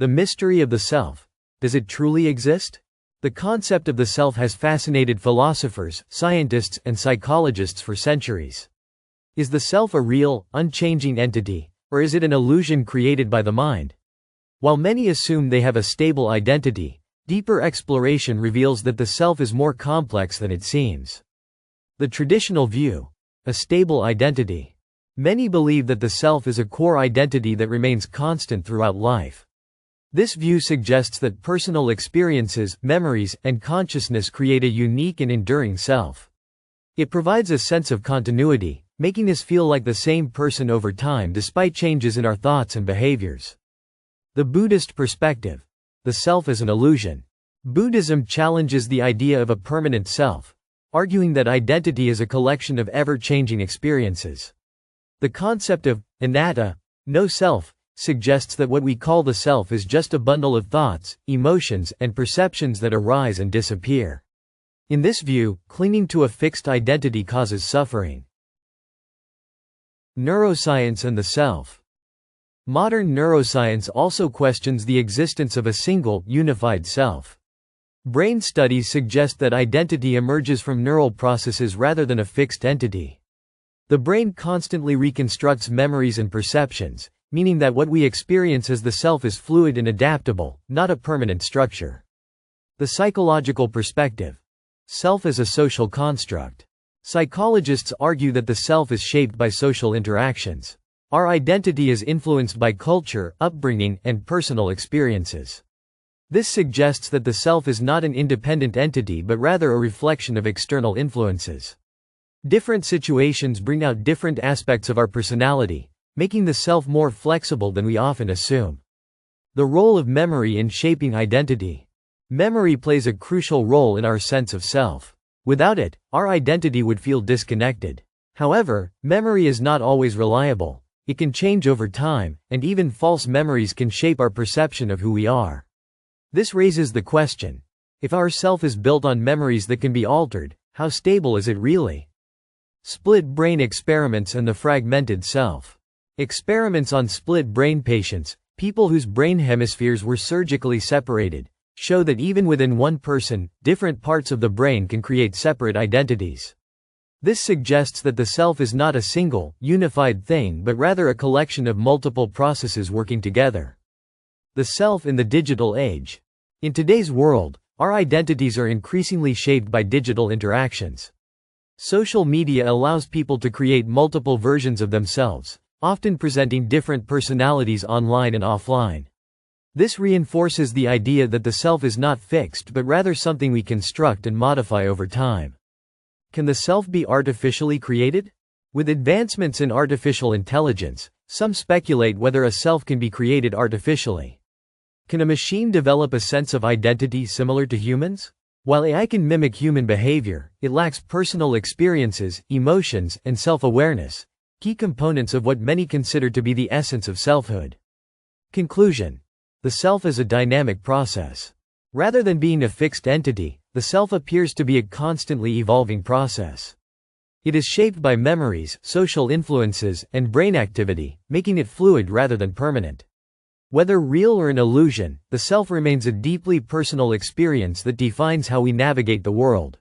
The mystery of the self. Does it truly exist? The concept of the self has fascinated philosophers, scientists, and psychologists for centuries. Is the self a real, unchanging entity, or is it an illusion created by the mind? While many assume they have a stable identity, deeper exploration reveals that the self is more complex than it seems. The traditional view. A stable identity. Many believe that the self is a core identity that remains constant throughout life. This view suggests that personal experiences, memories, and consciousness create a unique and enduring self. It provides a sense of continuity, making us feel like the same person over time despite changes in our thoughts and behaviors. The Buddhist perspective. The self is an illusion. Buddhism challenges the idea of a permanent self, arguing that identity is a collection of ever-changing experiences. The concept of anatta, no self, suggests that what we call the self is just a bundle of thoughts, emotions, and perceptions that arise and disappear. In this view, clinging to a fixed identity causes suffering. Neuroscience and the self. Modern neuroscience also questions the existence of a single, unified self. Brain studies suggest that identity emerges from neural processes rather than a fixed entity. The brain constantly reconstructs memories and perceptions, meaning that what we experience as the self is fluid and adaptable, not a permanent structure. The psychological perspective. Self as a social construct. Psychologists argue that the self is shaped by social interactions. Our identity is influenced by culture, upbringing, and personal experiences. This suggests that the self is not an independent entity but rather a reflection of external influences. Different situations bring out different aspects of our personality, making the self more flexible than we often assume. The role of memory in shaping identity. Memory plays a crucial role in our sense of self. Without it, our identity would feel disconnected. However, memory is not always reliable. It can change over time, and even false memories can shape our perception of who we are. This raises the question: if our self is built on memories that can be altered, how stable is it really? Split brain experiments and the fragmented self. Experiments on split brain patients, people whose brain hemispheres were surgically separated, show that even within one person, different parts of the brain can create separate identities. This suggests that the self is not a single, unified thing but rather a collection of multiple processes working together. The self in the digital age. In today's world, our identities are increasingly shaped by digital interactions. Social media allows people to create multiple versions of themselves, often presenting different personalities online and offline. This reinforces the idea that the self is not fixed but rather something we construct and modify over time. Can the self be artificially created? With advancements in artificial intelligence, some speculate whether a self can be created artificially. Can a machine develop a sense of identity similar to humans? While AI can mimic human behavior, it lacks personal experiences, emotions, and self-awareness, key components of what many consider to be the essence of selfhood. Conclusion. The self is a dynamic process. Rather than being a fixed entity, the self appears to be a constantly evolving process. It is shaped by memories, social influences, and brain activity, making it fluid rather than permanent. Whether real or an illusion, the self remains a deeply personal experience that defines how we navigate the world.